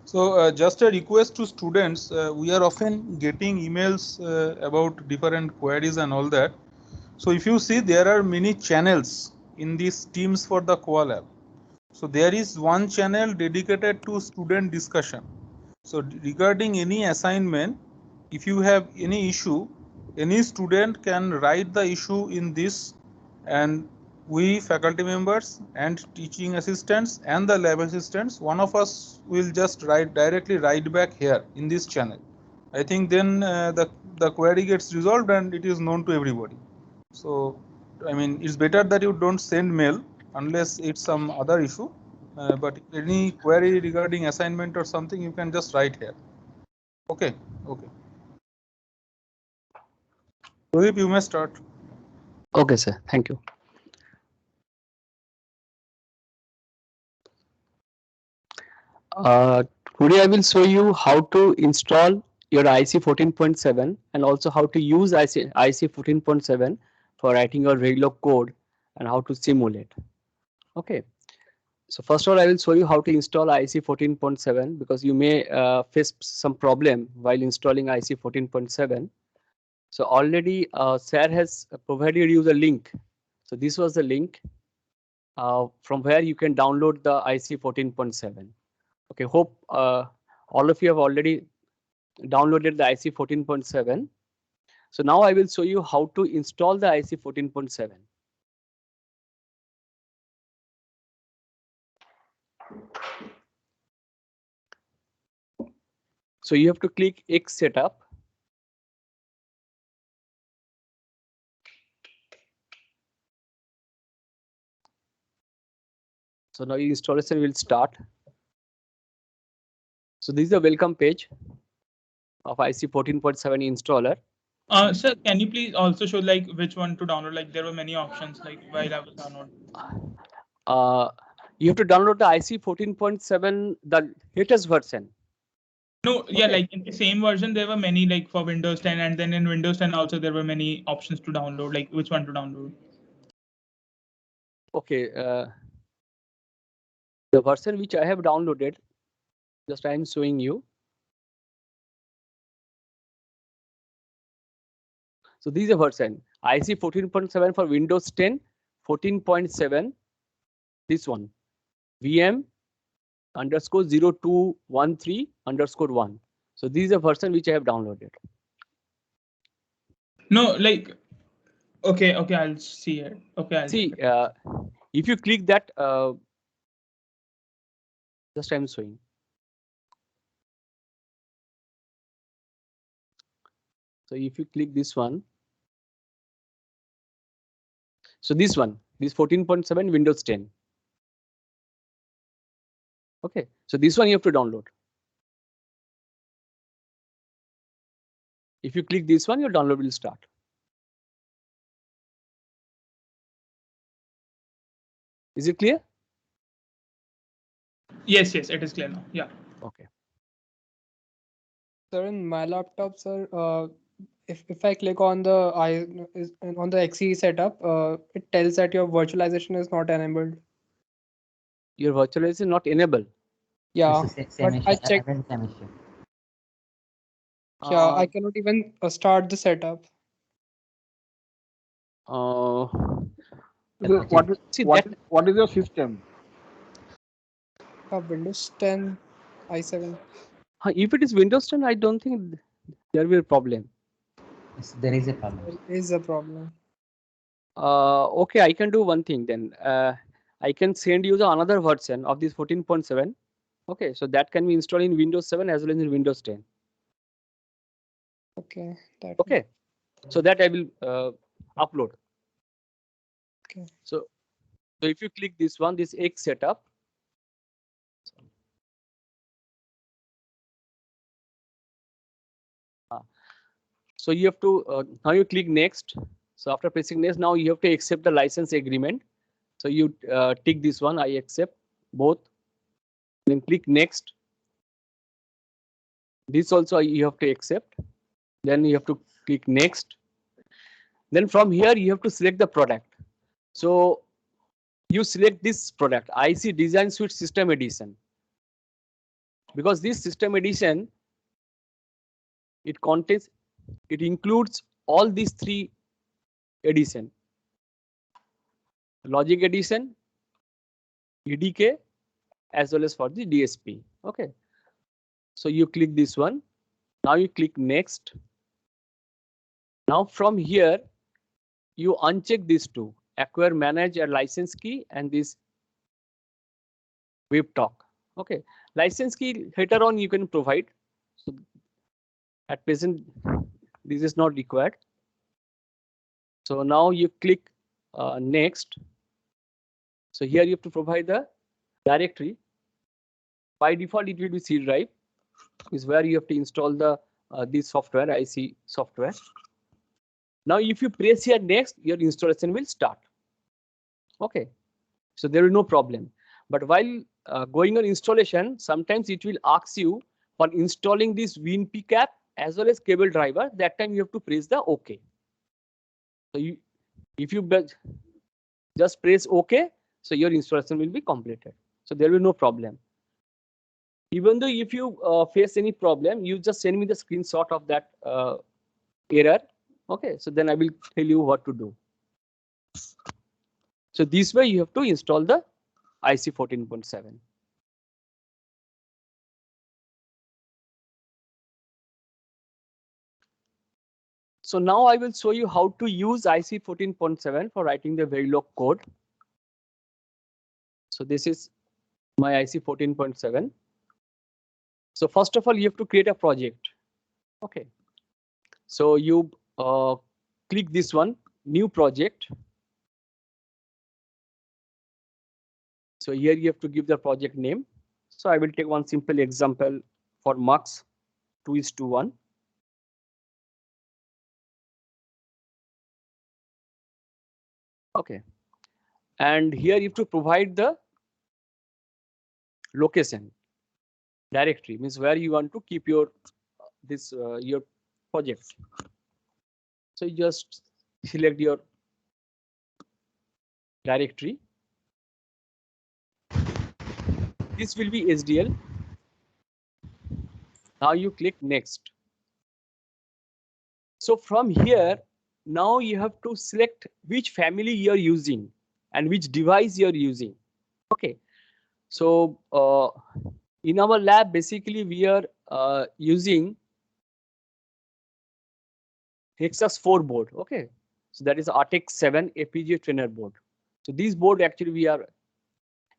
So just a request to students, we are often getting emails about different queries and all that. So if you see, there are many channels in these Teams for the Qualab. So there is one channel dedicated to student discussion. So regarding any assignment, if you have any issue, any student can write the issue in this, and we faculty members and teaching assistants and the lab assistants, one of us will just directly write back here in this channel. I think then the query gets resolved and it is known to everybody. So I mean, it's better that you don't send mail unless it's some other issue. But any query regarding assignment or something, you can just write here. Okay. Okay. Rohit, you may start. Okay, sir. Thank you. Today I will show you how to install your IC 14.7 and also how to use IC 14.7 for writing your Verilog code and how to simulate. Okay. So first of all, I will show you how to install IC 14.7 because you may face some problem while installing IC 14.7. So already Sir has provided you the link. So this was the link from where you can download the IC 14.7. Okay, hope all of you have already downloaded the IC 14.7. So now I will show you how to install the IC 14.7. So you have to click X setup. So now installation will start. So this is the welcome page of IC 14.7 installer. Sir, can you please also show like which one to download? Like there were many options like while I was downloading. You have to download the IC 14.7, the latest version. No, yeah, Okay. like in the same version, there were many like for Windows 10, and then in Windows 10 also there were many options to download. Like which one to download? Okay. The version which I have downloaded, just I am showing you. So this is a version IC 14.7 for Windows 10, 14.7. This one VM underscore 0213 underscore 1. So this is a version which I have downloaded. No, like okay, I'll see it. Okay, I'll see check it. if you click that, just I'm showing. So if you click this one, so this one, this 14.7 Windows 10. Okay, so this one you have to download. If you click this one, your download will start. Is it clear? Yes, it is clear now. Yeah. Okay. Sir, in my laptop, sir, if I click on the XE setup, it tells that your virtualization is not enabled. Your virtualization is not enabled. Yeah, but I checked. Yeah, I Uh, cannot even start the setup. What is your system? Windows 10, i7. If it is Windows 10, I don't think there will be a problem. Yes, there is a problem. There is a problem. Okay, I can do one thing then. I can send you the another version of this 14.7. Okay, so that can be installed in Windows 7 as well as in Windows 10. Okay. Okay, so that I will upload. Okay. So if you click this one, this X setup. So you have to now you click next. So after pressing next, now you have to accept the license agreement. So you tick this one, I accept both. Then click next. This also you have to accept. Then you have to click next. Then from here you have to select the product. So you select this product, IC Design Suite System Edition. because this system edition, it includes all these three edition: logic edition, EDK, as well as for the DSP. Okay, so you click this one. Now you click next. Now from here, you uncheck these two: acquire, manage a license key, and this web talk. Okay, license key later on you can provide. So at present, this is not required. So now you click next. So here you have to provide the directory. By default, it will be C drive, is where you have to install the this software, IC software. Now, if you press here next, your installation will start. Okay, so there is no problem. But while going on installation, sometimes it will ask you for installing this WinPCAP as well as cable driver. That time you have to press the OK. So if you just press OK, so your installation will be completed. So there will be no problem. Even though if you face any problem, you just send me the screenshot of that error. Okay, so then I will tell you what to do. So this way you have to install the IC 14.7. So now I will show you how to use IC 14.7 for writing the Verilog code. So this is my IC 14.7. So first of all, you have to create a project. Okay. So you click this one, new project. So here you have to give the project name. So I will take one simple example for Mux 2:1. Okay. And here you have to provide the location directory, means where you want to keep your your project. So you just select your directory. This will be SDL. Now you click next. So from here, now you have to select which family you're using and which device you're using. Okay. So in our lab, basically we are using Hexas 4 board. Okay. So that is Artex 7 FPGA trainer board. So this board actually we are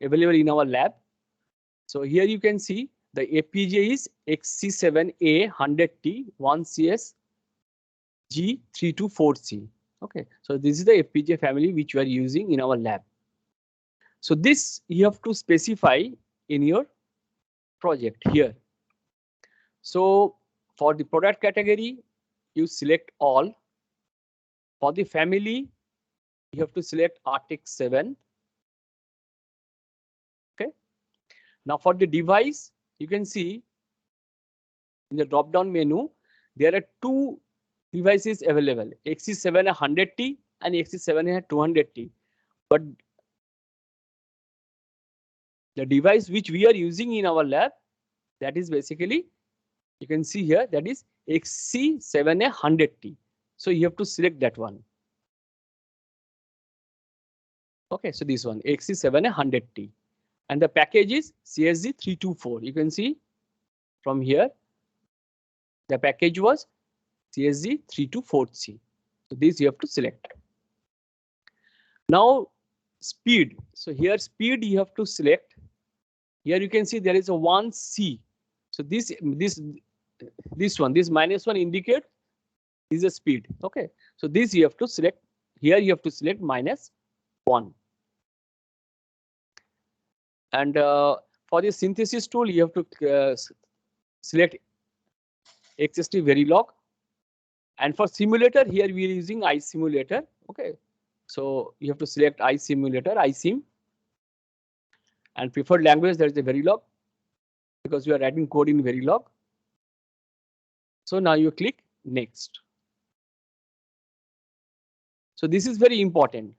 available in our lab. So here you can see the FPGA is XC7A 100T 1CS G324C. Okay, so this is the FPGA family which we are using in our lab. So this you have to specify in your project here. So for the product category, you select all. For the family, you have to select Artex 7. Okay. Now for the device, you can see in the drop-down menu, there are two devices available, XC7 100T and XC7 200T. But the device which we are using in our lab, that is basically, you can see here, that is XC7 100T. So you have to select that one. Okay, so this one, XC7 100T. And the package is CSG324. You can see from here, the package was CSG324C. So this you have to select. Now speed. So here speed you have to select. Here you can see there is a 1C. So this one, this -1 indicate is a speed. Okay. So this you have to select. Here you have to select -1. And for the synthesis tool, you have to select XST Verilog. And for simulator, here we are using iSimulator. Okay, so you have to select iSimulator, iSim. And preferred language, there is a Verilog because we are writing code in Verilog. So now you click next. So this is very important,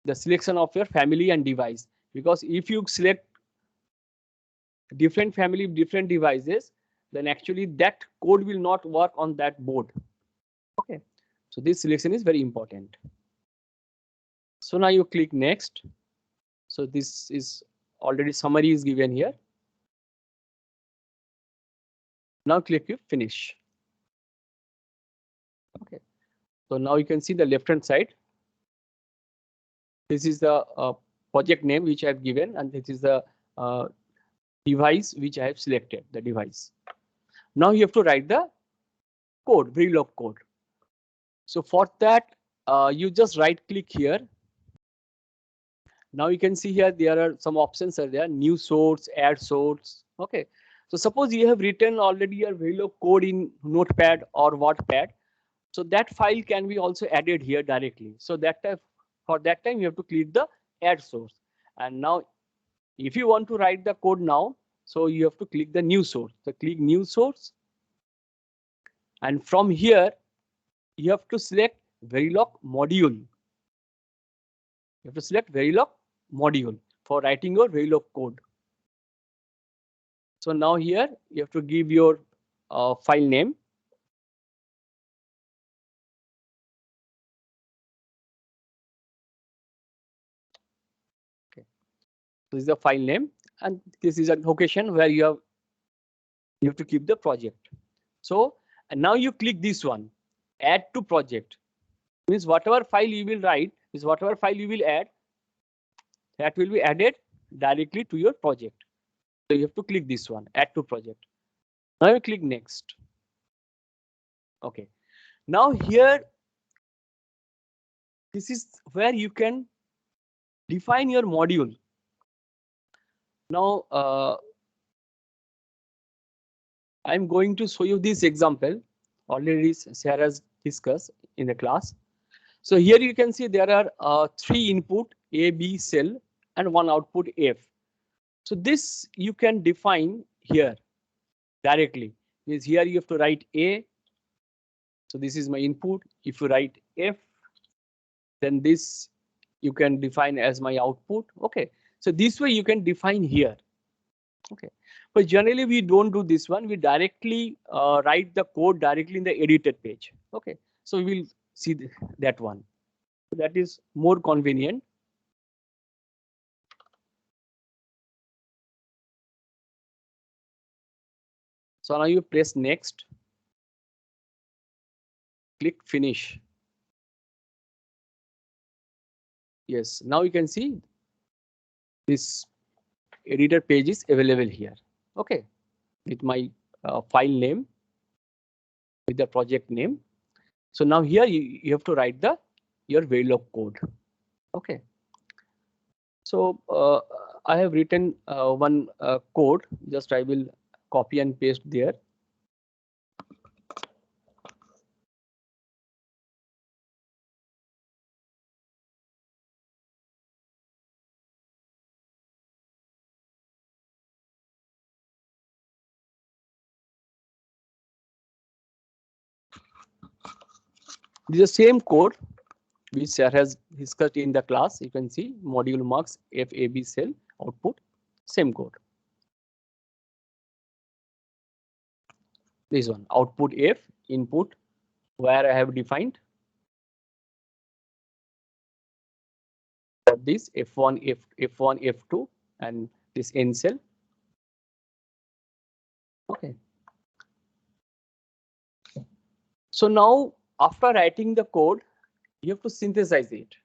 the selection of your family and device, because if you select different family, different devices, then actually that code will not work on that board. Okay, so this selection is very important. So now you click next. So this is already summary is given here. Now click you finish. Okay, so now you can see the left hand side. This is the project name which I have given, and this is the device which I have selected, the device. Now you have to write the code, Verilog code. So for that, you just right click here. Now you can see here there are some options are there, new source, add source. Okay, so suppose you have written already your Verilog code in Notepad or Wattpad, so that file can be also added here directly. So that time, for that time you have to click the add source. And now if you want to write the code now, so you have to click the new source. So click new source. And from here, you have to select Verilog module. You have to select Verilog module for writing your Verilog code. So now here you have to give your file name. Okay, this is the file name, and this is a location where you have to keep the project. So and now you click this one, add to project. Means whatever file you will write is whatever file you will add, that will be added directly to your project. So you have to click this one, add to project. Now you click next. Okay, now here this is where you can define your module. Now I'm going to show you this example. Already Sarah has discussed in the class. So here you can see there are 3 input A, B cell and 1 output F. So this you can define here directly. Means here you have to write A. So this is my input. If you write F, then this you can define as my output. Okay, so this way you can define here. Okay, but generally we don't do this one. We directly write the code directly in the edited page. Okay, so we will see that one. So that is more convenient. So now you press next. Click finish. Yes, now you can see this editor page is available here. Okay, with my file name, with the project name. So now here you have to write your Verilog code. Okay. So I have written one code. Just I will copy and paste there. This is the same code which Sarah has discussed in the class. You can see module marks FAB cell output, same code. This one output F input where I have defined this F1, F1, F2 and this N cell. Okay. So now after writing the code, you have to synthesize it.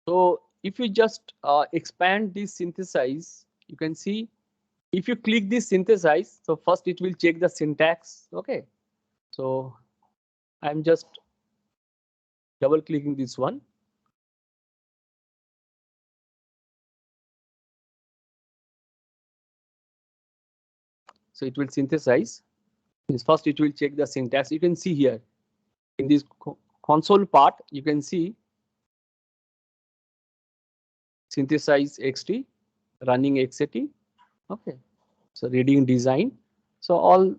So if you just expand this synthesize, you can see if you click this synthesize, so first it will check the syntax. Okay, so I'm just double clicking this one. So it will synthesize. First it will check the syntax. You can see here in this console part, you can see synthesize xt, running xt. Okay, so reading design. So all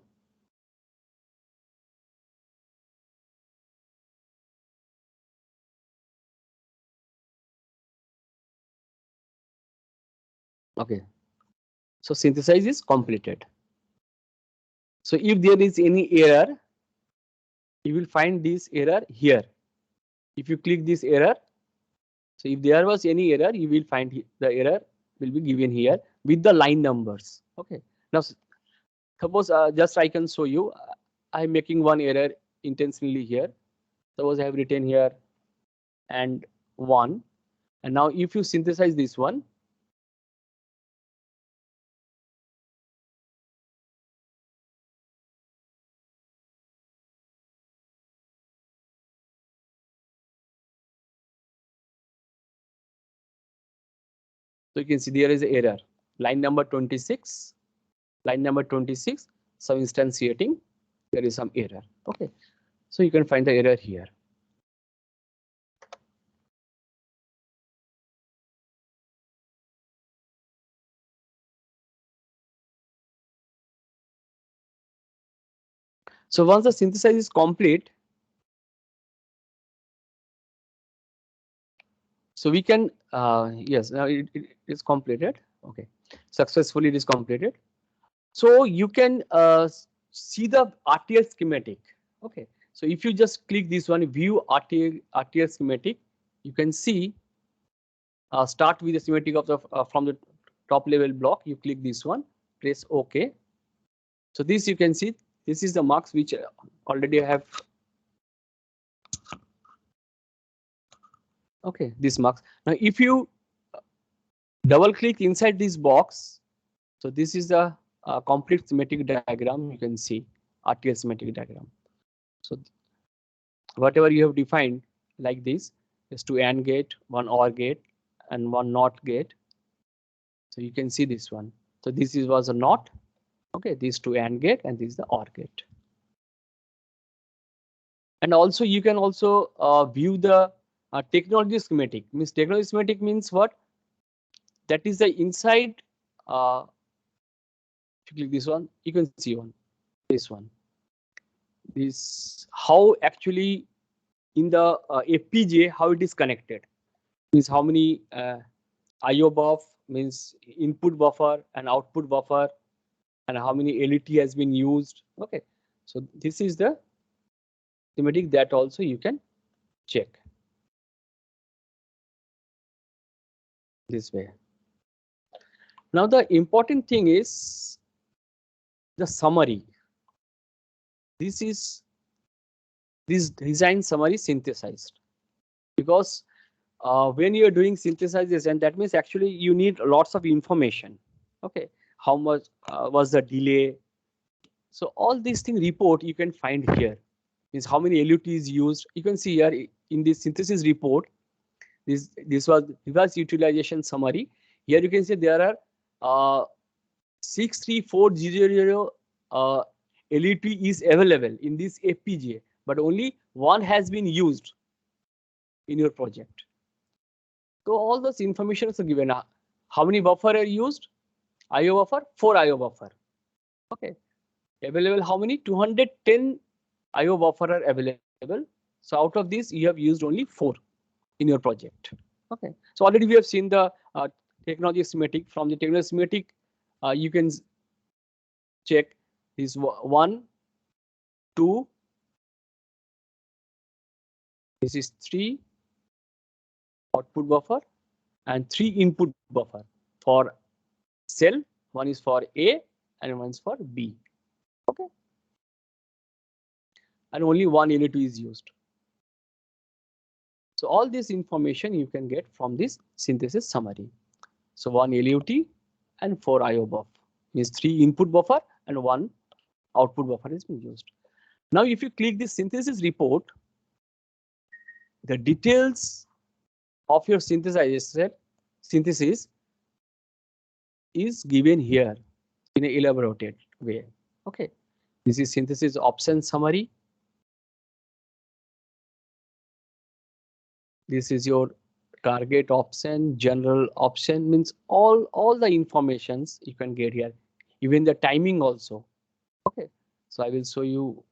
okay. So synthesize is completed. So if there is any error, you will find this error here. If you click this error, so if there was any error, you will find the error will be given here with the line numbers. Okay. Now suppose just I can show you. I'm making one error intentionally here. Suppose I have written here and 1. And now if you synthesize this one, so you can see there is an error. Line number 26, some instantiating, there is some error. Okay, so you can find the error here. So once the synthesis is complete, so we can, yes, now it is completed. Okay, successfully it is completed. So you can see the RTL schematic. Okay, so if you just click this one, view RTL schematic, you can see, start with the schematic of the from the top level block. You click this one, press OK. So this you can see, this is the marks which already I have. Okay, this marks. Now if you double click inside this box, so this is the complete schematic diagram. You can see RTL schematic diagram. So whatever you have defined like this is 2 AND gate, 1 OR gate, and 1 NOT gate. So you can see this one. So this was a NOT. Okay, these 2 AND gate and this is the OR gate. And also you can also view the technology schematic. Means technology schematic means what? That is the inside. If you click this one, you can see this one. This how actually in the FPGA how it is connected. Means how many IO buff, means input buffer and output buffer, and how many LET has been used. Okay, so this is the schematic that also you can check this way. Now the important thing is the summary. This is this design summary synthesized, because when you are doing synthesization, that means actually you need lots of information. Okay, how much was the delay? So all these things report you can find here. Means how many LUT is used. You can see here in this synthesis report. This was reverse utilization summary. Here you can see there are 63400 LUT is available in this FPGA, but only one has been used in your project. So all those information is given. How many buffer are used? IO buffer, 4 IO buffer. Okay, available how many? 210 IO buffer are available. So out of this, you have used only 4 in your project. Okay, so already we have seen the technology schematic. From the technology schematic, you can check this 1, 2, this is 3 output buffer and 3 input buffer for cell. One is for A and one is for B. Okay, and only one LUT is used. So all this information you can get from this synthesis summary. So 1 LUT and 4 IO buff, means 3 input buffer and 1 output buffer is being used. Now if you click this synthesis report, the details of your synthesis is given here in an elaborated way. Okay, this is synthesis option summary. This is your target option, general option, means all the informations you can get here, even the timing also. Okay, so I will show you.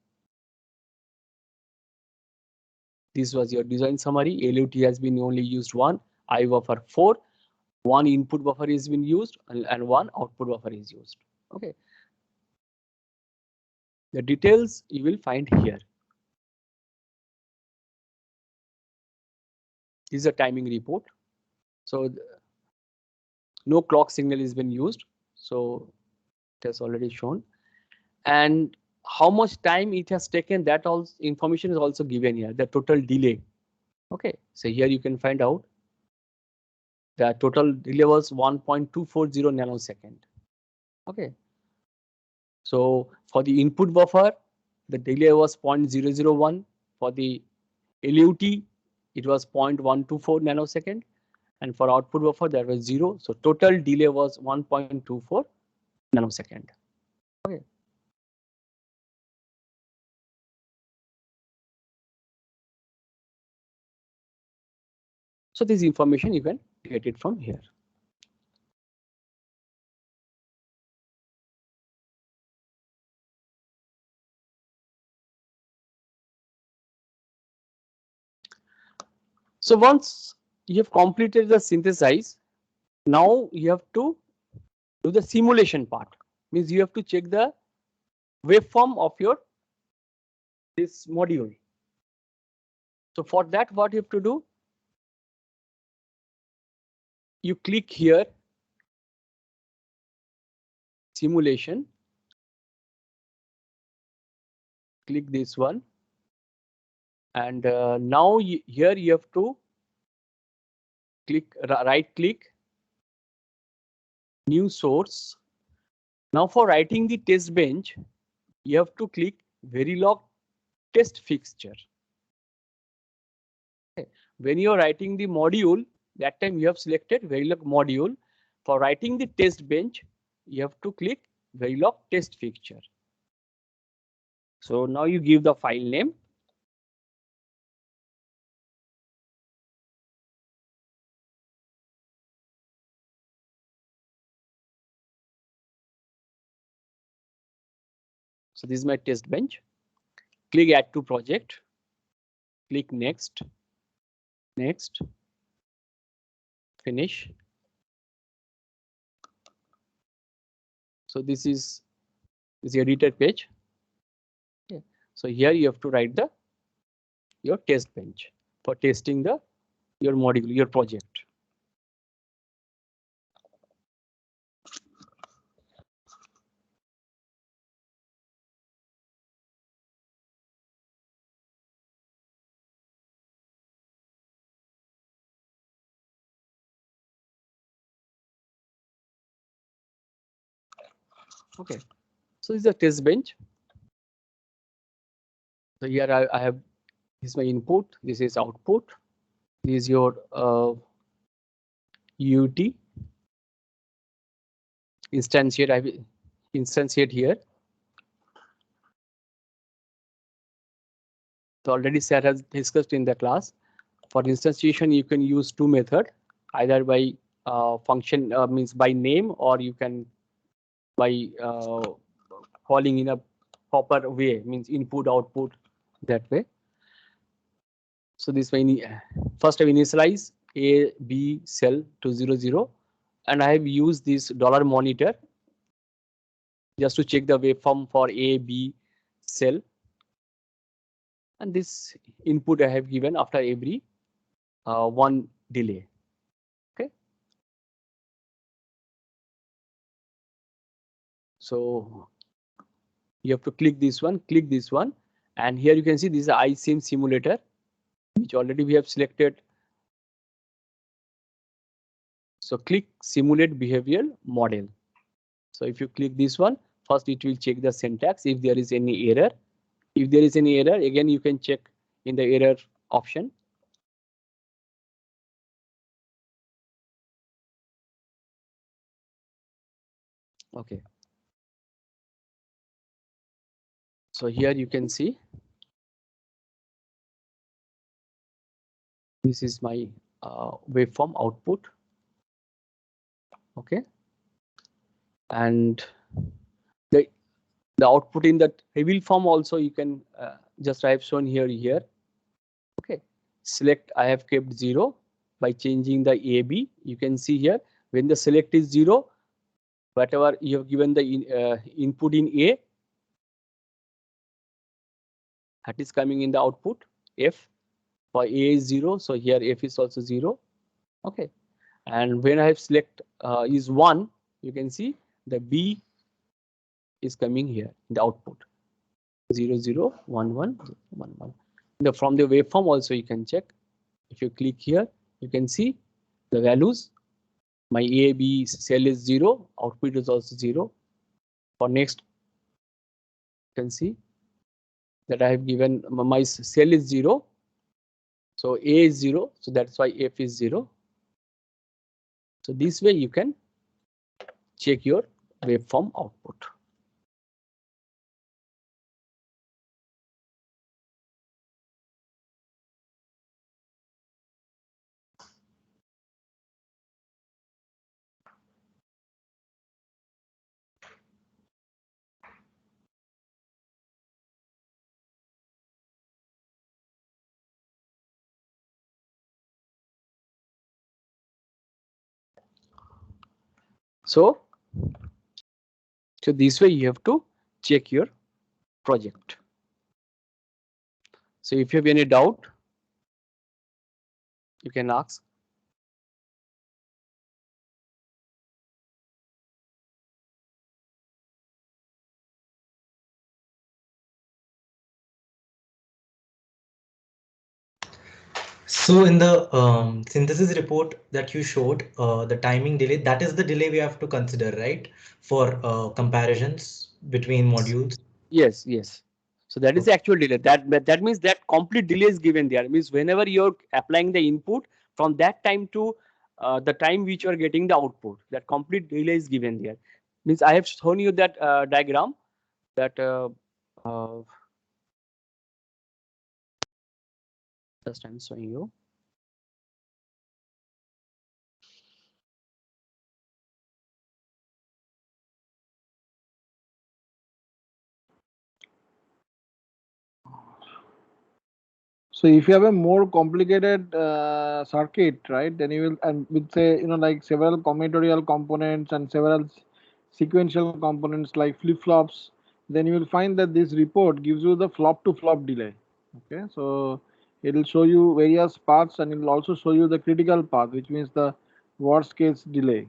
This was your design summary. LUT has been only used 1, IO buffer 4. one input buffer is being used and one output buffer is used. Okay. The details you will find here. This is a timing report. So no clock signal is been used. So it has already shown. And how much time it has taken, that all information is also given here, the total delay. Okay, so here you can find out the total delay was 1.240 nanosecond. Okay, so for the input buffer, the delay was 0.001. For the LUT, it was 0.124 nanosecond. And for output buffer, there was 0. So total delay was 1.24 nanosecond. Okay. So this information you can get it from here. So once you have completed the synthesize, now you have to do the simulation part. Means you have to check the waveform of your this module. So for that, what you have to do? You click here, simulation. Click this one, and now here you have to click right click, new source. Now for writing the test bench, you have to click Verilog test fixture. Okay. When you are writing the module, that time you have selected Verilog module. For writing the test bench, you have to click Verilog test fixture. So now you give the file name. So this is my test bench. Click add to project. Click next. Next. Finish. So this is the editor page. Okay. So here you have to write your test bench for testing your module, your project. Okay, so this is a test bench. So here I have this is my input, this is output, this is your UT instantiate. I will instantiate here. So already Sir has discussed in the class. For instantiation, you can use two methods, either by function means by name, or you can by calling in a proper way, means input output that way. So this way, first I initialize A B cell to 0 0, and I have used this dollar monitor just to check the waveform for A B cell, and this input I have given after every one delay. Okay, so you have to click this one, and here you can see this is iSIM simulator, which already we have selected. So click simulate behavioral model. So if you click this one, first it will check the syntax if there is any error. If there is any error, again you can check in the error option. Okay. So here you can see this is my waveform output. Okay, and the output in the reveal form also you can just I have shown here. Okay, select I have kept 0 by changing the AB. You can see here When the select is 0, whatever you have given the input in A, that is coming in the output F. For A is 0, so here F is also 0. Okay, and when I have select is 1, you can see the B is coming here in the output 0 0 1 1 1 1. From the waveform also you can check. If you click here, you can see the values. My A, B cell is 0, output is also 0. For next, you can see that I have given my cell is 0. So A is 0, so that's why F is 0. So this way you can check your waveform output. So this way you have to check your project. So if you have any doubt, you can ask. So in the synthesis report that you showed, the timing delay, that is the delay we have to consider, right? For comparisons between modules. Yes, yes. So that is the actual delay. That means that complete delay is given there. It means whenever you're applying the input, from that time to the time which you are getting the output, that complete delay is given there. Means I have shown you that diagram that just I'm showing you. So if you have a more complicated circuit, right, then you will, and with say, like several combinatorial components and several sequential components like flip-flops, then you will find that this report gives you the flop-to-flop delay. Okay, so it will show you various paths and it will also show you the critical path, which means the worst case delay,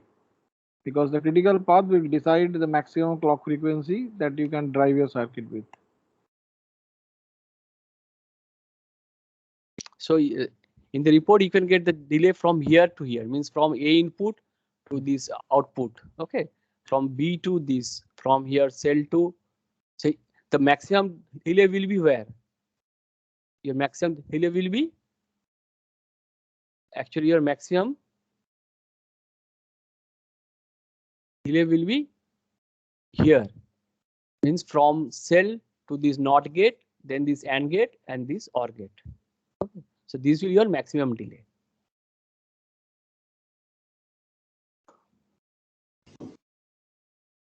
because the critical path will decide the maximum clock frequency that you can drive your circuit with. So in the report, you can get the delay from here to here, means from A input to this output. Okay, from B to this, from here cell to, say the maximum delay will be where? Your maximum delay will be, actually your maximum delay will be here, means from cell to this NOT gate, then this AND gate and this OR gate. Okay. So this will be your maximum delay.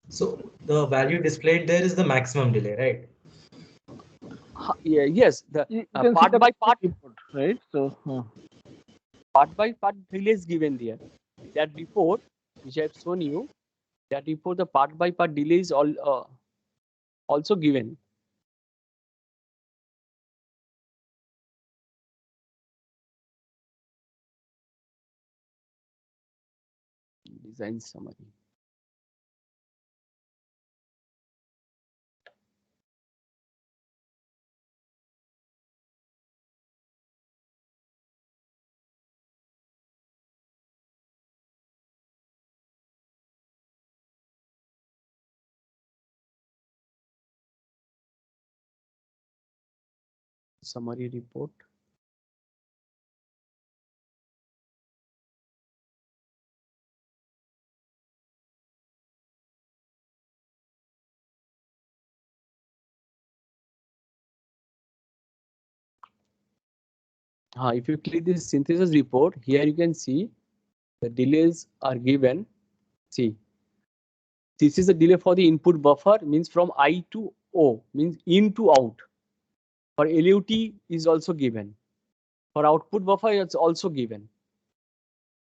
So the value displayed there is the maximum delay, right? Yeah, yes, the part by part input, right? So part by part delay is given there. That report which I have shown you, that report the part by part delay is all also given. Design summary. Summary report. If you click this synthesis report, here you can see the delays are given. See, this is a delay for the input buffer, means from I to O, means in to out. For LUT is also given. For output buffer, it's also given.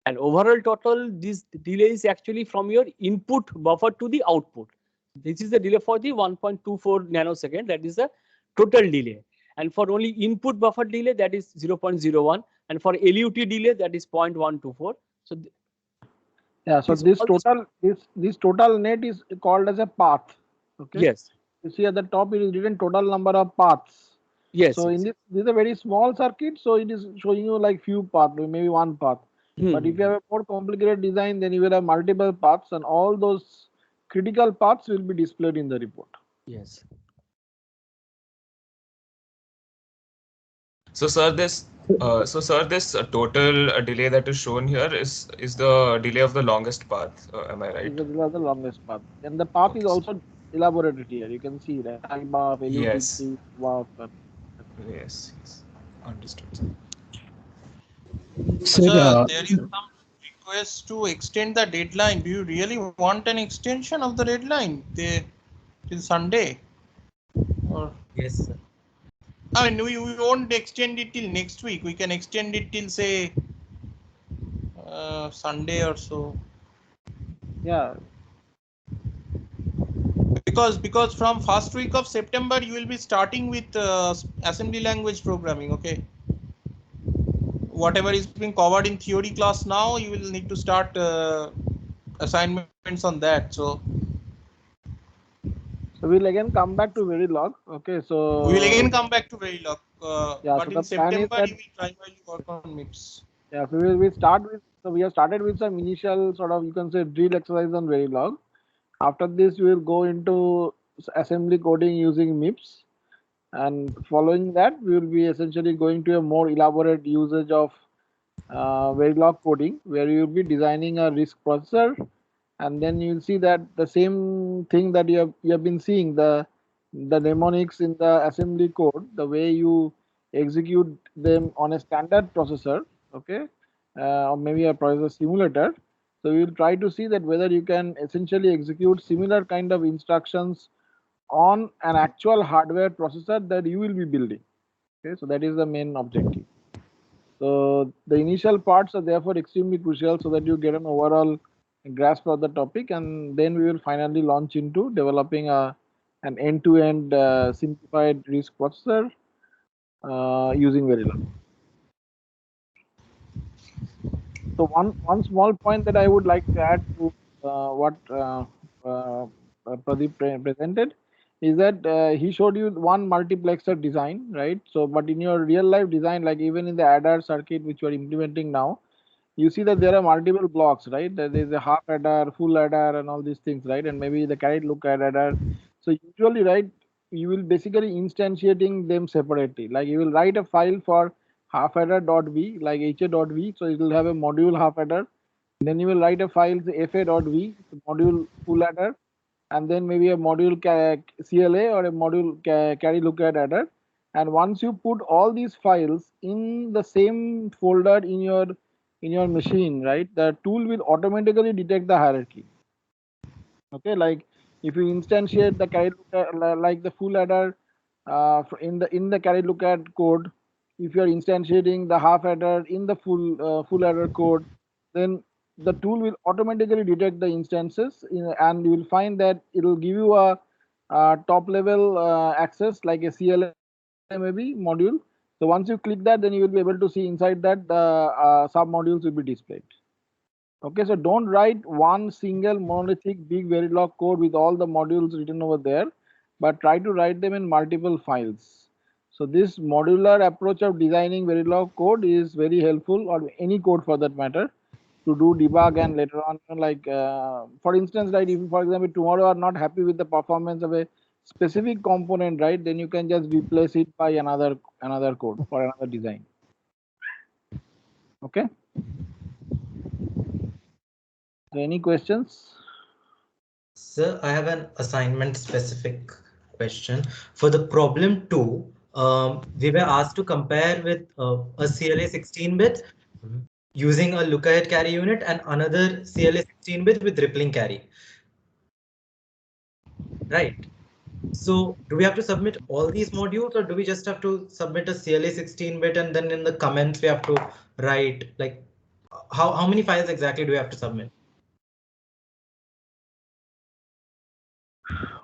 And overall total, this delay is actually from your input buffer to the output. This is the delay for the 1.24 nanosecond. That is the total delay. And for only input buffer delay, that is 0.01. And for LUT delay, that is 0.124. So yeah, so this total net is called as a path. Okay. yes. You see at the top it is written total number of paths. Yes. So yes. in this is a very small circuit, so it is showing you like few paths, maybe one path. But if you have a more complicated design, then you will have multiple paths, and all those critical paths will be displayed in the report. Yes. So sir, this total delay that is shown here is the delay of the longest path. Am I right? Is the delay of the longest path, and the path is also elaborated here. You can see that IBAF, LUT3, Yes. WAF. Yes. Understood. Sir, there is some request to extend the deadline. Do you really want an extension of the deadline till Sunday? Or Yes, sir. I mean, we won't extend it till next week. We can extend it till say Sunday or so. Yeah. Because from first week of September you will be starting with assembly language programming. Okay. Whatever is being covered in theory class now, you will need to start assignments on that. So we'll again come back to Verilog. Okay, so we will again come back to Verilog. Yeah, but so in the plan is September that, you will primarily work on MIPS. Yeah, so we have started with some initial sort of, you can say, drill exercise on Verilog. After this, we will go into assembly coding using MIPS, and following that, we will be essentially going to a more elaborate usage of Verilog coding, where you will be designing a RISC processor, and then you will see that the same thing that you have been seeing, the mnemonics in the assembly code, the way you execute them on a standard processor, okay, or maybe a processor simulator. So we will try to see that whether you can essentially execute similar kind of instructions on an actual hardware processor that you will be building. Okay, so that is the main objective. So the initial parts are therefore extremely crucial so that you get an overall grasp of the topic, and then we will finally launch into developing an end-to-end simplified RISC processor using Verilog. So one small point that I would like to add to what Pradeep presented is that he showed you one multiplexer design, right? So, but in your real life design, like even in the adder circuit which you are implementing now, you see that there are multiple blocks, right? There is a half adder, full adder, and all these things, right? And maybe the carried lookup adder. So usually, right, you will basically instantiating them separately. Like you will write a file for half adder.v, like ha.v. So it will have a module half adder. Then you will write a file fa.v, module full adder, and then maybe a module CLA or a module carry lookup adder. And once you put all these files in the same folder in your machine, right, the tool will automatically detect the hierarchy. Okay, like if you instantiate the carry lookup, like the full adder in the carry lookup code, if you are instantiating the half adder in the full adder code, then the tool will automatically detect the instances, and you will find that it will give you a top level access like a CLA maybe module. So once you click that, then you will be able to see inside that the sub modules will be displayed. Okay, so don't write one single monolithic big Verilog code with all the modules written over there, but try to write them in multiple files. So this modular approach of designing Verilog code is very helpful, or any code for that matter, to do debug and later on, like for instance, right, if you, for example, tomorrow are not happy with the performance of a specific component, right, then you can just replace it by another code for another design. Okay. So any questions? Sir, I have an assignment specific question. For the problem 2, we were asked to compare with a CLA 16-bit using a lookahead carry unit and another CLA 16-bit with rippling carry. Right. So do we have to submit all these modules, or do we just have to submit a CLA 16-bit and then in the comments we have to write like How many files exactly do we have to submit?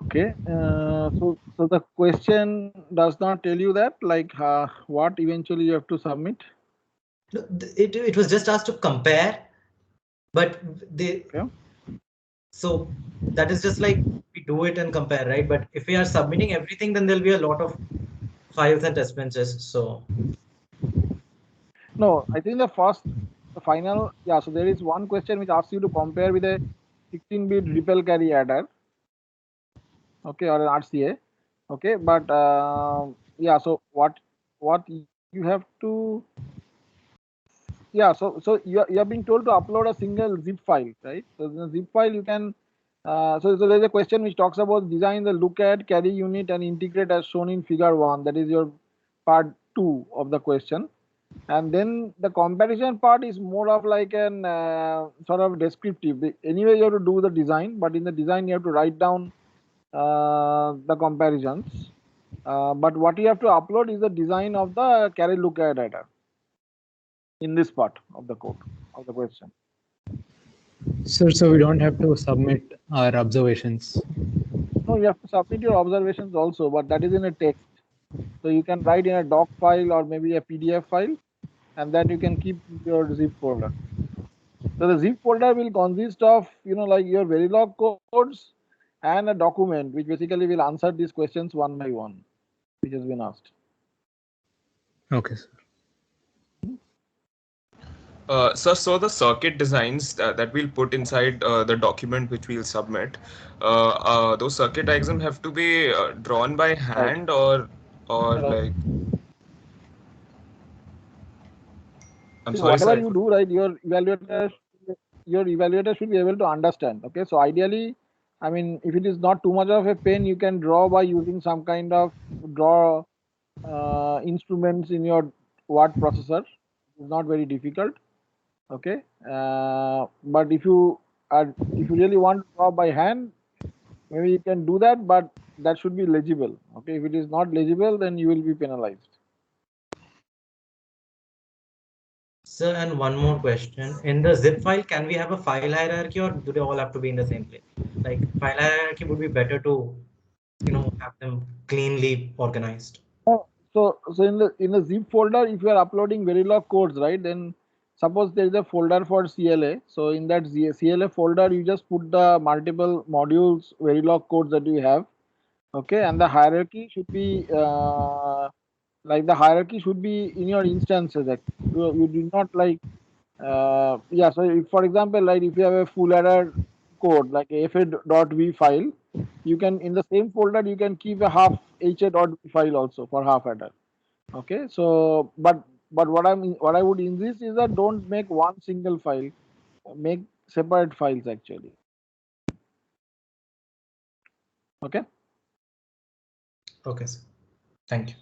Okay, so the question does not tell you that, like, what eventually you have to submit. No, it was just asked to compare, but they. Okay. So that is just like we do it and compare, right? But if we are submitting everything, then there'll be a lot of files and test benches. So No, I think the final, yeah. So there is one question which asks you to compare with a 16-bit Ripple carry adder, okay, or an RCA, okay. But yeah, so what you have to, yeah. So you are being told to upload a single zip file, right? So the zip file you can. So there's a question which talks about design the look at carry unit and integrate as shown in figure 1. That is your part 2 of the question. And then the comparison part is more of like an sort of descriptive. Anyway, you have to do the design, but in the design you have to write down the comparisons. But what you have to upload is the design of the carry lookup data in this part of the code of the question. Sir, so we don't have to submit our observations. No, you have to submit your observations also, but that is in a text. So you can write in a doc file or maybe a PDF file, and that you can keep in your zip folder. So the zip folder will consist of, like your Verilog codes and a document which basically will answer these questions one by one, which has been asked. Okay, sir. Sir, so the circuit designs that we'll put inside the document which we'll submit, those circuit diagrams have to be drawn by hand or like. I'm See, sorry, whatever sir. you do, right, your evaluator should be able to understand. Okay, so ideally, I mean, if it is not too much of a pain, you can draw by using some kind of draw instruments in your word processor. It's not very difficult. Okay, but if you really want to draw by hand, maybe you can do that, but that should be legible. Okay, if it is not legible, then you will be penalized. sir, and one more question. In the zip file, can we have a file hierarchy or do they all have to be in the same place? Like file hierarchy would be better to, have them cleanly organized. So in the zip folder, if you are uploading Verilog codes, right, then suppose there is a folder for CLA. So in that CLA folder, you just put the multiple modules Verilog codes that you have. Okay, and the hierarchy should be like the hierarchy should be in your instances. That you do not like yeah. So if, for example, like if you have a full adder code like a fa.v file, you can in the same folder you can keep a half ha.v file also for half adder. Okay, so but what I would insist is that don't make one single file, make separate files actually. Okay. Okay, sir. Thank you.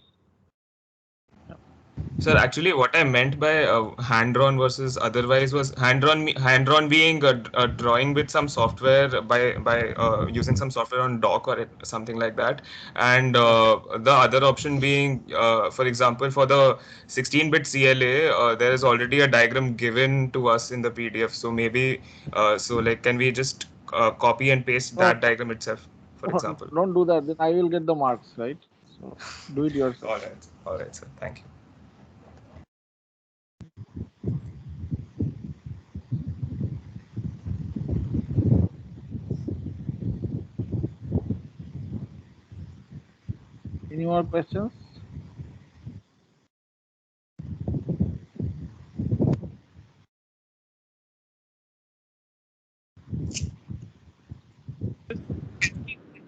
Sir, actually, what I meant by hand-drawn versus otherwise was hand-drawn being a drawing with some software by using some software on doc or something like that, and the other option being, for example, for the 16-bit CLA, there is already a diagram given to us in the PDF. So maybe, so like, can we just copy and paste that diagram itself, for example? Don't do that. Then I will get the marks, right? So do it yourself. All right, sir. Thank you. Any more questions?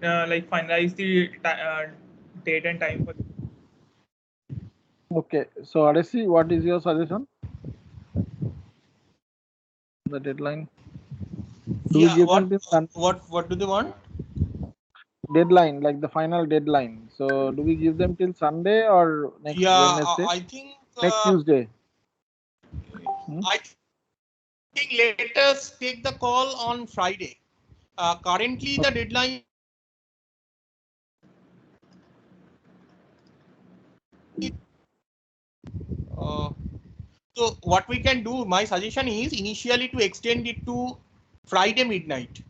Like finalize the date and time for. Okay, so Aresi, what is your suggestion? The deadline. Do we give them this what do they want? deadline, like the final deadline? So do we give them till Sunday or next Wednesday? I think Next Tuesday. I think let us take the call on Friday. Currently, the deadline So what we can do, my suggestion is initially to extend it to Friday midnight.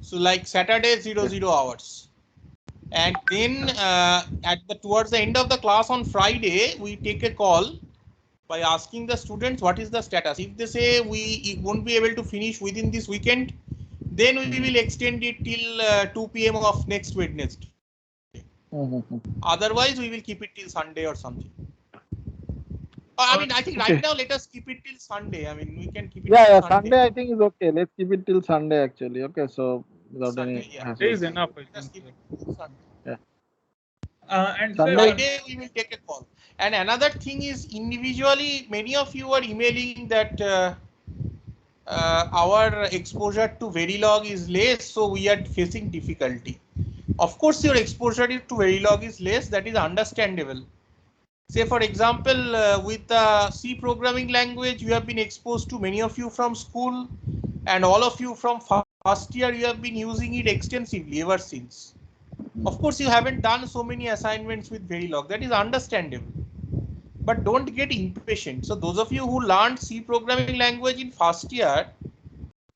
So like Saturday 00 hours. And then towards the end of the class on Friday, we take a call by asking the students what is the status. If they say we won't be able to finish within this weekend, then we will extend it till 2 p.m. of next Wednesday. Otherwise, we will keep it till Sunday or something. I mean, I think right now let us keep it till Sunday. I mean, we can keep it. Yeah, till Sunday I think is okay. Let's keep it till Sunday actually. Okay, so without Sunday, any yeah. hassle. There is enough. I Let us think. keep it till Sunday. Yeah. And Sunday- Friday we will take a call. And another thing is individually, many of you are emailing that our exposure to Verilog is less, so we are facing difficulty. Of course, your exposure to Verilog is less. That is understandable. Say, for example, with the C programming language, you have been exposed to, many of you from school, and all of you from first year, you have been using it extensively ever since. Of course, you haven't done so many assignments with Verilog. That is understandable. But don't get impatient. So those of you who learned C programming language in first year,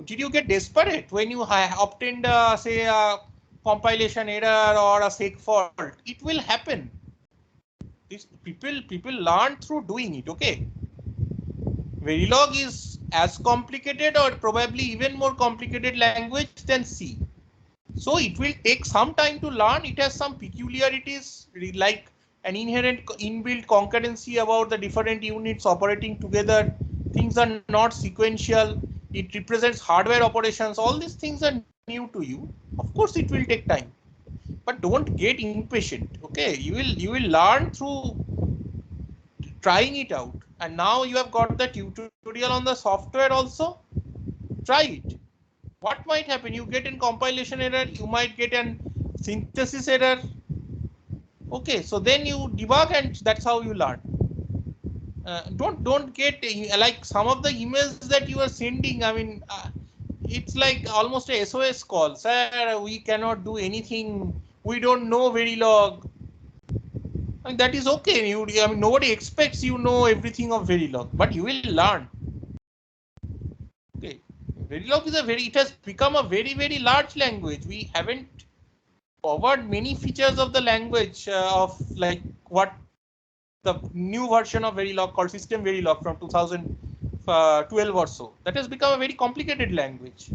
did you get desperate when you obtained, say, a compilation error or a seg fault? It will happen. These people learn through doing it. Okay. Verilog is as complicated or probably even more complicated language than C. So it will take some time to learn. It has some peculiarities like an inherent inbuilt concurrency about the different units operating together. Things are not sequential. It represents hardware operations. All these things are new to you. Of course, it will take time, but don't get impatient. Okay, you will learn through trying it out. And now you have got the tutorial on the software also. Try it. What might happen? You get an compilation error, you might get an synthesis error. Okay, so then you debug and that's how you learn. Don't get like some of the emails that you are sending. I mean, it's like almost a SOS call. Sir, we cannot do anything. We don't know Verilog. I mean, that is okay. I mean, nobody expects you know everything of Verilog, but you will learn. Okay, Verilog is it has become a very large language. We haven't covered many features of the language of like what the new version of Verilog called System Verilog from 2012 or so. That has become a very complicated language.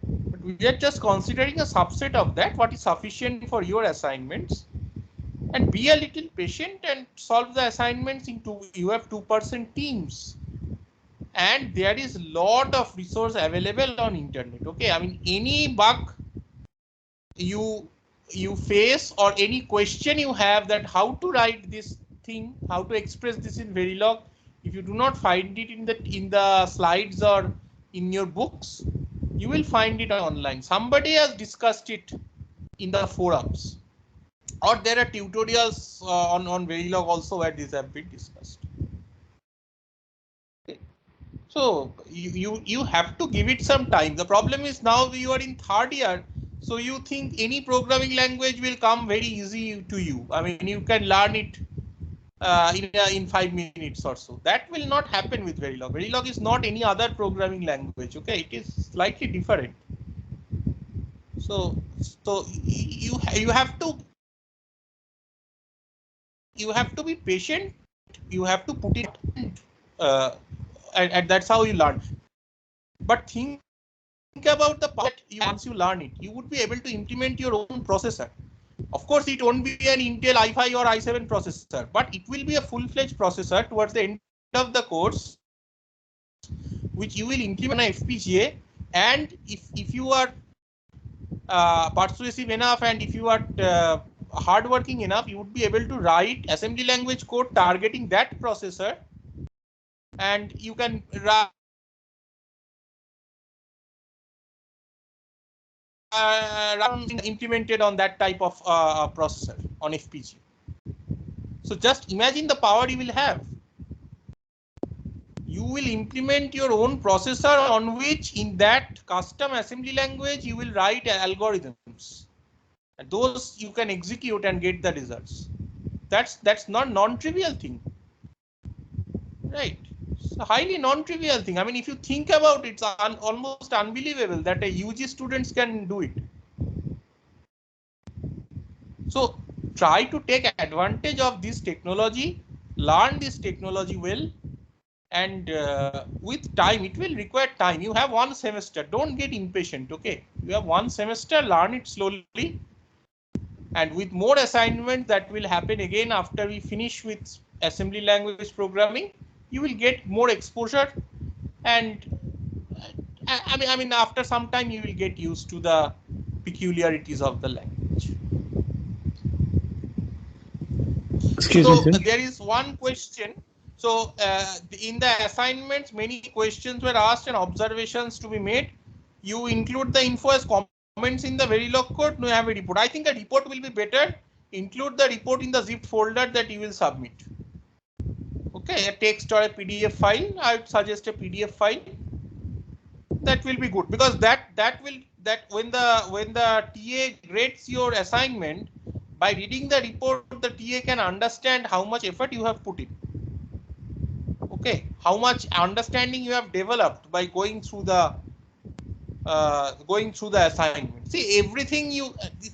But we are just considering a subset of that, what is sufficient for your assignments. And be a little patient and solve the assignments into, you have 2% teams. And there is a lot of resource available on internet. Okay, I mean, any bug you face or any question you have that how to write this thing, how to express this in Verilog, if you do not find it in the slides or in your books, you will find it online. Somebody has discussed it in the forums, or there are tutorials on Verilog also where these have been discussed. Okay. So you have to give it some time. The problem is now you are in third year, so you think any programming language will come very easy to you. I mean, you can learn it in 5 minutes or so. That will not happen with Verilog. Verilog is not any other programming language. Okay, it is slightly different. So you have to be patient. You have to put it, and that's how you learn. But think about the part once you learn it, you would be able to implement your own processor. Of course, it won't be an Intel i5 or i7 processor, but it will be a full-fledged processor towards the end of the course, which you will implement an FPGA. And if you are persuasive enough and if you are hardworking enough, you would be able to write assembly language code targeting that processor, and you can run implemented on that type of processor on FPGA. So just imagine the power you will have. You will implement your own processor on which in that custom assembly language you will write algorithms. And those you can execute and get the results. That's not non-trivial thing. Right. a highly non-trivial thing. I mean, if you think about it, it's almost unbelievable that a UG students can do it. So try to take advantage of this technology, learn this technology well, and with time, it will require time. You have 1 semester, don't get impatient, okay? You have 1 semester, learn it slowly. And with more assignments that will happen again after we finish with assembly language programming, you will get more exposure. And I mean, after some time, you will get used to the peculiarities of the language. Excuse so me, sir. there is one question. So in the assignments, many questions were asked and observations to be made. You include the info as comments in the Verilog code. No, you have a report. I think a report will be better. Include the report in the zipped folder that you will submit. Okay, a text or a PDF file. I would suggest a PDF file. That will be good, because that when the TA grades your assignment, by reading the report, the TA can understand how much effort you have put in. Okay, how much understanding you have developed by going through the assignment. See, everything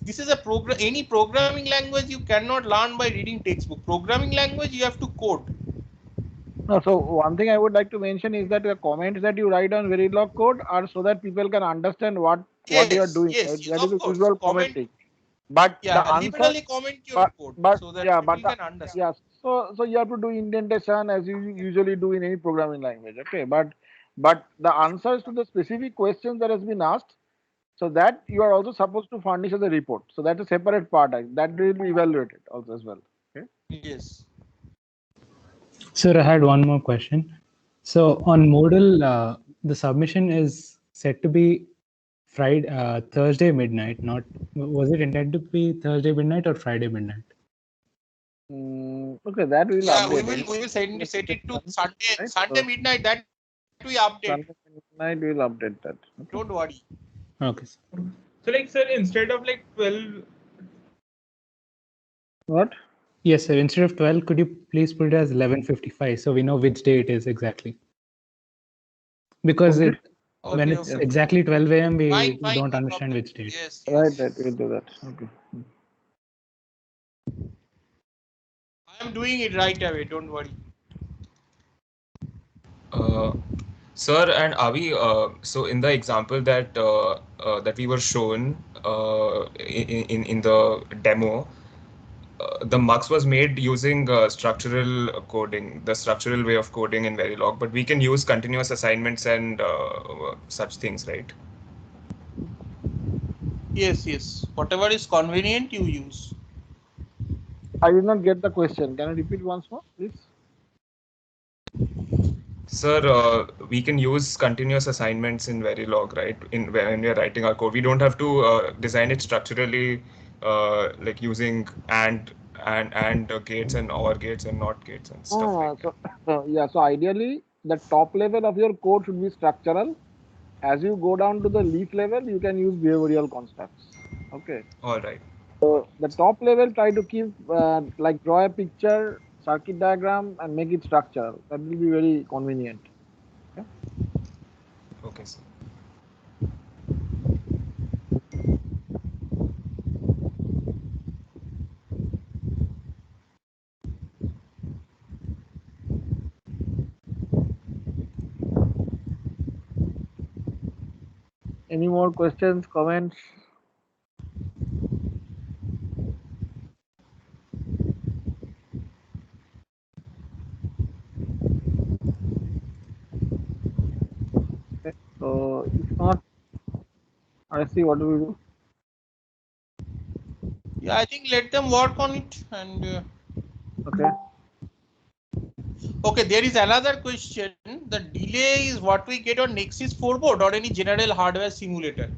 this is a program. Any programming language you cannot learn by reading textbook. Programming language you have to code. No, so one thing I would like to mention is that the comments that you write on Verilog code are so that people can understand what you are doing. Yes, Right? yes, That is of the course. usual Comment, commenting. But yeah, the answer, liberally comment your code so that people can understand. yes, so you have to do indentation as you usually do in any programming language. Okay, but the answers to the specific questions that has been asked, so that you are also supposed to furnish as a report. So that's a separate part that will be evaluated also as well. Okay. Yes. Sir, I had one more question. So on Moodle, the submission is set to be Thursday midnight. Not was it intended to be Thursday midnight or Friday midnight? Okay, that will Yeah, update. we will set it to Sunday Right? midnight. That we update. Sunday midnight we will update that. Okay. Don't worry. Okay. So like, sir, instead of like 12. What? Yes, sir. Instead of 12, could you please put it as 11:55 so we know which day it is exactly? Because Okay. when it's exactly 12 a.m., we don't understand which date. Yes. Right, we'll do that. Okay. I am doing it right away. Don't worry. Sir, and Avi, so in the example that that we were shown in the demo, the mux was made using structural coding, the structural way of coding in Verilog, but we can use continuous assignments and such things, right? Yes, yes. Whatever is convenient, you use. I did not get the question. Can you repeat once more, please? Sir, we can use continuous assignments in Verilog, right? When we are writing our code, we don't have to design it structurally, like using and gates and OR gates and NOT gates and stuff like that. Yeah, so ideally the top level of your code should be structural. As you go down to the leaf level, you can use behavioral constructs. Okay. All right. So the top level, try to keep like draw a picture, circuit diagram, and make it structural. That will be very convenient. Okay. Okay, sir. Any more questions, comments? Okay. So if not, I see what do we do. Yeah, I think let them work on it. And okay. Okay, there is another question. The delay is what we get on Nexus 4 board or any general hardware simulator.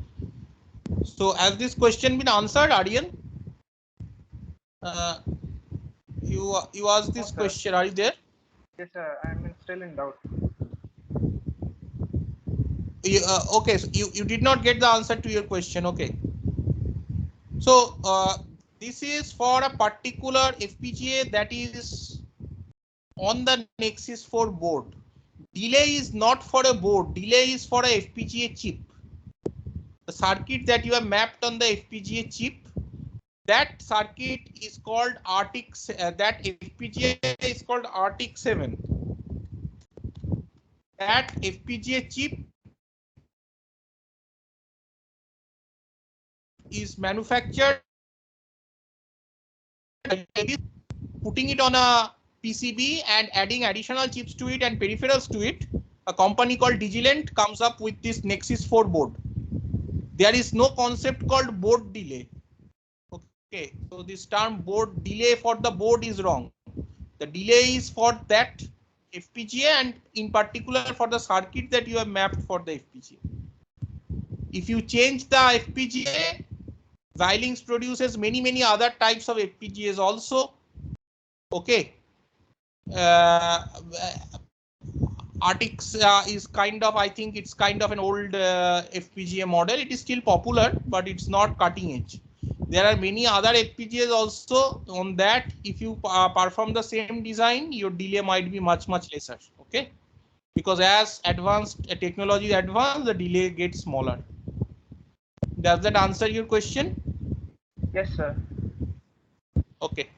So has this question been answered, Aryan? You asked this question. Are you there? Yes, sir. I'm still in doubt. Okay, so you did not get the answer to your question. Okay. So this is for a particular FPGA that is on the Nexus 4 board. delay is not for a board, delay is for a FPGA chip. The circuit that you have mapped on the FPGA chip, that circuit is called RTX, that FPGA is called RTX7. That FPGA chip is manufactured, putting it on a PCB and adding additional chips to it and peripherals to it. A company called Digilent comes up with this Nexus 4 board. There is no concept called board delay. Okay, so this term board delay for the board is wrong. The delay is for that FPGA and in particular for the circuit that you have mapped for the FPGA. If you change the FPGA, Xilinx produces many other types of FPGAs also. Okay. RTX is kind of, I think it's kind of an old FPGA model. It is still popular, but it's not cutting edge. There are many other FPGAs also on that. If you perform the same design, your delay might be much lesser. Okay, because as advanced technology advances, the delay gets smaller. Does that answer your question? Yes, sir. Okay.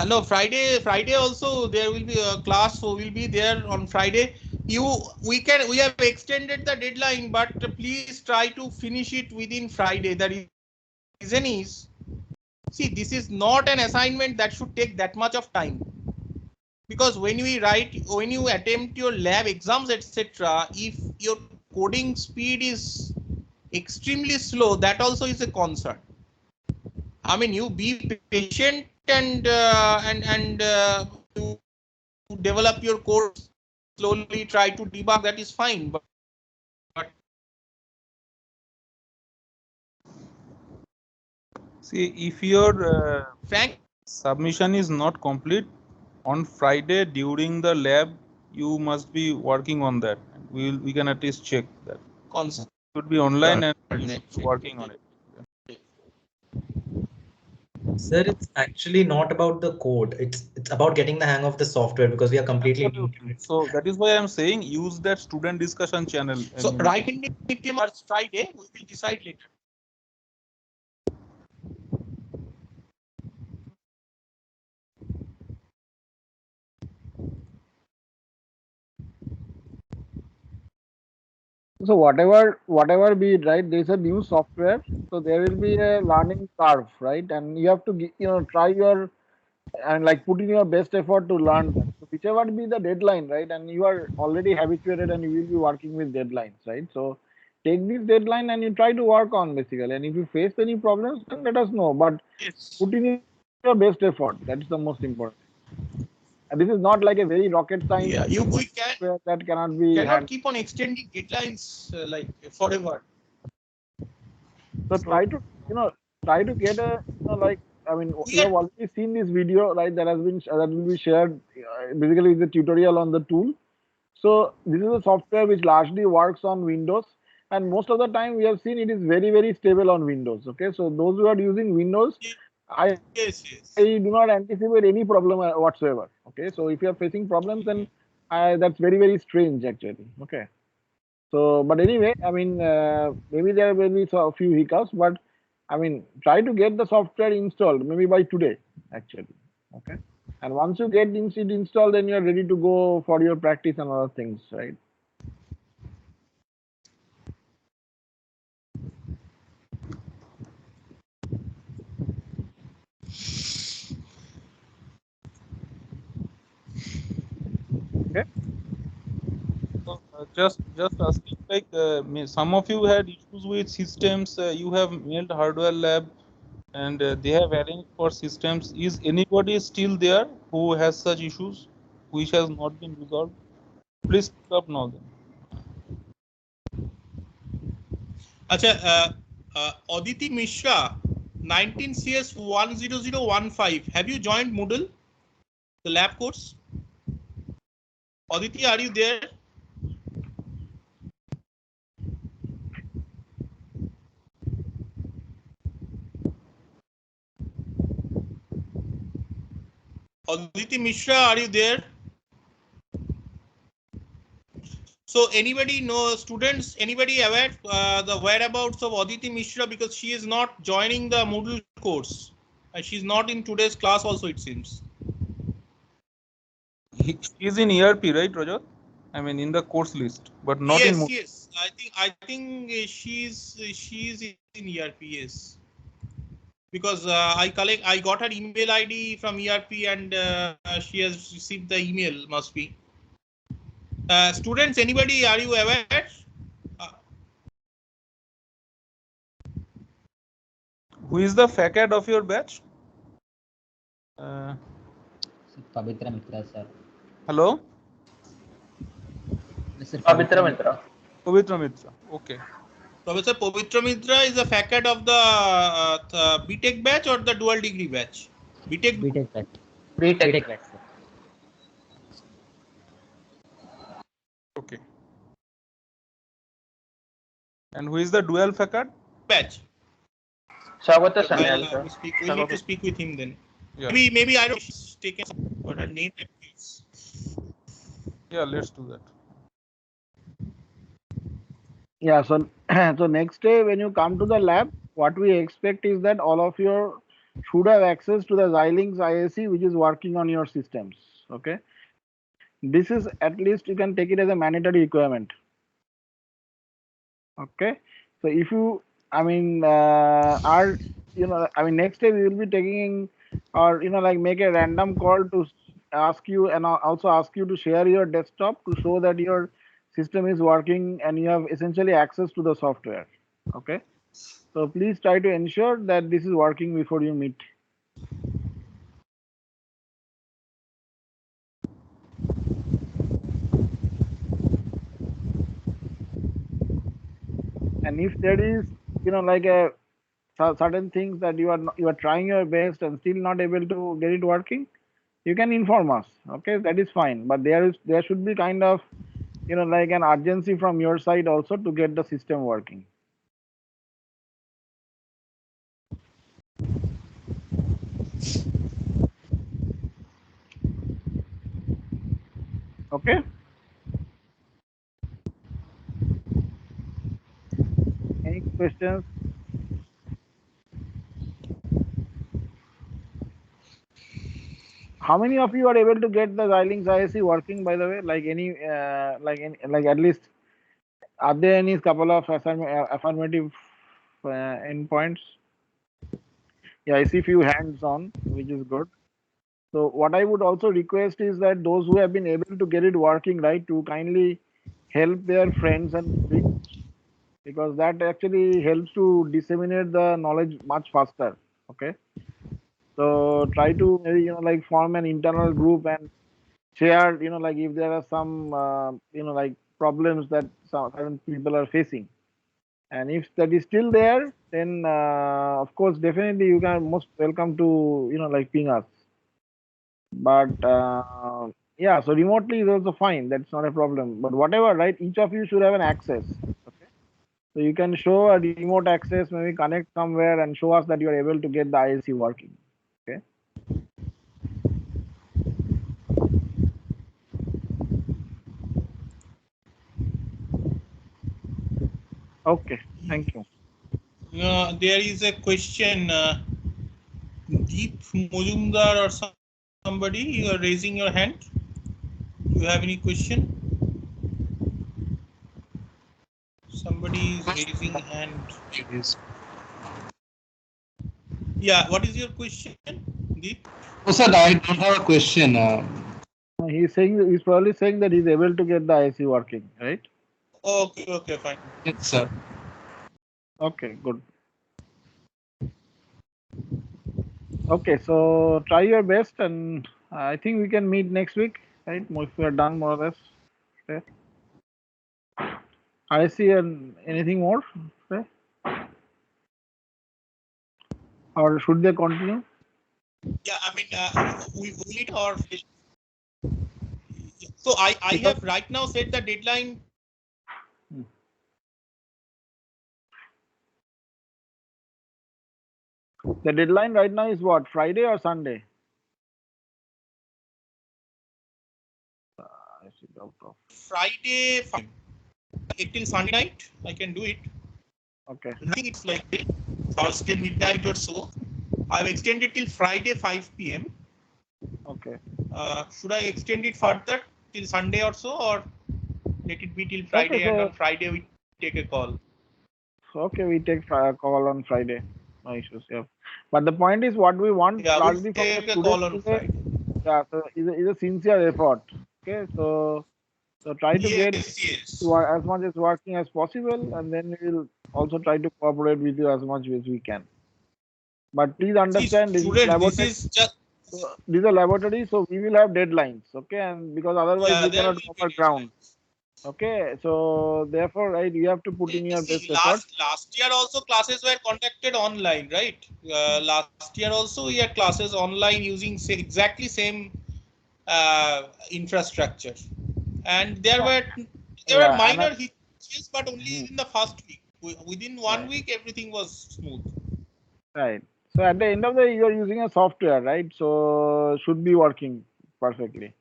No, Friday also there will be a class, so we'll be there on Friday. We have extended the deadline, but please try to finish it within Friday. The reason is, see, this is not an assignment that should take that much of time, because when you attempt your lab exams, etc., if your coding speed is extremely slow, that also is a concern. I mean, you be patient and to develop your code slowly, try to debug, that is fine. But see, if your submission is not complete on Friday during the lab, you must be working on that. We can at least check that. Concept should be online and working on it. Sir, it's actually not about the code. It's about getting the hang of the software, because we are completely new to it. So that is why I'm saying use that student discussion channel. So writing it till Friday, we will decide later. So whatever be it, right, there is a new software, so there will be a learning curve, right, and you have to try your and like put in your best effort to learn that. So whichever be the deadline, right, and you are already habituated and you will be working with deadlines, right? So take this deadline and you try to work on basically, and if you face any problems, then let us know, but put in your best effort. That is the most important. And this is not like a very rocket science. Yeah, that cannot be keep on extending deadlines like forever. So try to get a like, I mean, you have already seen this video, right? That will be shared. Basically, is a tutorial on the tool. So this is a software which largely works on Windows, and most of the time we have seen it is very stable on Windows. Okay, so those who are using Windows, I do not anticipate any problem whatsoever. Okay, so if you are facing problems, then that's very strange actually. Okay. So, but anyway, I mean, maybe there will be a few hiccups, but I mean, try to get the software installed maybe by today, actually. Okay. And once you get it installed, then you're ready to go for your practice and other things, right? Okay. So, just asking, like some of you had issues with systems. You have mailed hardware lab, and they have arranged for systems. Is anybody still there who has such issues, which has not been resolved? Please speak up now. Then. Acha, Aditi Mishra, 19 CS 10015. Have you joined Moodle, the lab course? Aditi, are you there? Aditi Mishra, are you there? So anybody know, students, anybody aware the whereabouts of Aditi Mishra, because she is not joining the Moodle course and she's not in today's class also, it seems. She is in ERP, right, Rajat? I mean, in the course list, but not in. Yes. I think she's in ERP. Yes. Because I got her email ID from ERP and she has received the email, must be. Students, anybody, are you aware? Who is the facad of your batch? Pavitra Mitra, sir. Hello? Pavitra Mitra. Pavitra Mitra. Okay. Professor Pavitra Mitra is a facad of the BTech batch or the dual degree batch? BTech batch. BTech. Batch, sir. Okay. And who is the dual facad? Batch. Swagata Sanyal, sir. We need to speak with him then. Yeah. Maybe I don't know, she's taken but her name appears. Yeah, let's do that. Yeah, so so next day when you come to the lab, what we expect is that all of you should have access to the Xilinx ISE which is working on your systems. Okay, this is at least you can take it as a mandatory requirement. Okay, so if you, I mean, are next day we will be taking or like make a random call to ask you and also ask you to share your desktop to show that your system is working and you have essentially access to the software. Okay, so please try to ensure that this is working before you meet. And if there is like a certain things that you are trying your best and still not able to get it working, you can inform us. Okay, that is fine, but there should be kind of like an urgency from your side also to get the system working. Okay, any questions? How many of you are able to get the Xilinx ISE working, by the way? Like at least, are there any couple of affirmative endpoints? Yeah, I see few hands on, which is good. So what I would also request is that those who have been able to get it working, right, to kindly help their friends and because that actually helps to disseminate the knowledge much faster. Okay, so try to maybe like form an internal group and share like if there are some like problems that certain people are facing, and if that is still there, then of course definitely you can most welcome to like ping us. But yeah, so remotely is also fine, that's not a problem, but whatever, right, each of you should have an access. Okay, so you can show a remote access, maybe connect somewhere and show us that you are able to get the ISE working. Okay, okay, thank you. There is a question, Deep Mujumdar or somebody, you are raising your hand. Do you have any question? Somebody is raising hand. Yeah, what is your question, Deep? Oh, sir, I don't have a question. He's probably saying that he's able to get the ISE working, right? Okay, fine. Yes, sir. Okay, good. Okay, so try your best, and I think we can meet next week, right? If we are done more or less. Okay. I see anything more? Okay. or should they continue? Yeah, I mean, will it or so I have right now set the deadline. The deadline right now is what? Friday or Sunday? Friday, till Sunday night, I can do it. Okay. I think it's like Thursday midnight or so. I've extended till Friday 5 p.m. Okay. Should I extend it further till Sunday or so, or let it be till Friday, Okay, and so on Friday we take a call? okay, we take a call on Friday. No issues. Yeah. But the point is, what we want Yeah, we'll largely from the take a call on students Friday. yeah, so is a sincere effort. Okay, so try to get Yes. as much as working as possible, and then we will also try to cooperate with you as much as we can. But please understand, this is laboratory. This is just So these are laboratories, so we will have deadlines. Okay, and because otherwise yeah, we there cannot will cover ground. Okay, so therefore, right, you have to put in your best effort. Last year also classes were conducted online, right? Last year also we had classes online using exactly same infrastructure, and there were minor hitches, but only in the first week. Within 1 week, everything was smooth. Right. So at the end of the day, you are using a software, right? So should be working perfectly.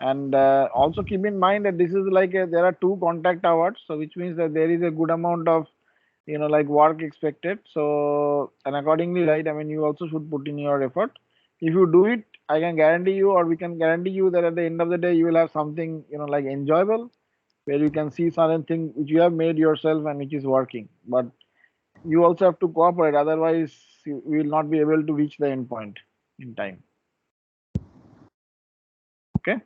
And also keep in mind that this is like there are 2 contact hours, so which means that there is a good amount of like work expected. So and accordingly, right? I mean, you also should put in your effort. If you do it, I can guarantee you, or we can guarantee you that at the end of the day, you will have something like enjoyable, where you can see certain thing which you have made yourself and which is working. But you also have to cooperate, otherwise you will not be able to reach the end point in time. Okay.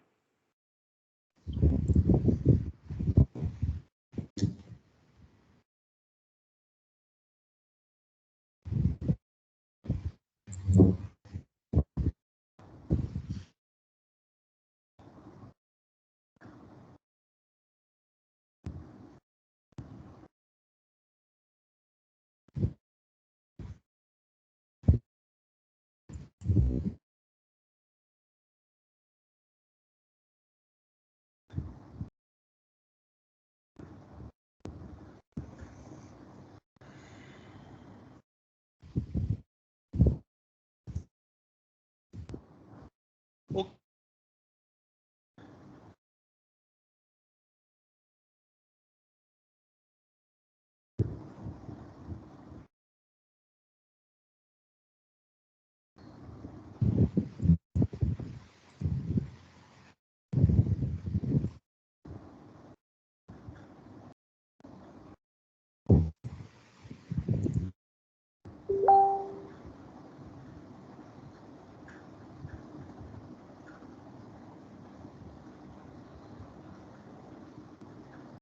Okay.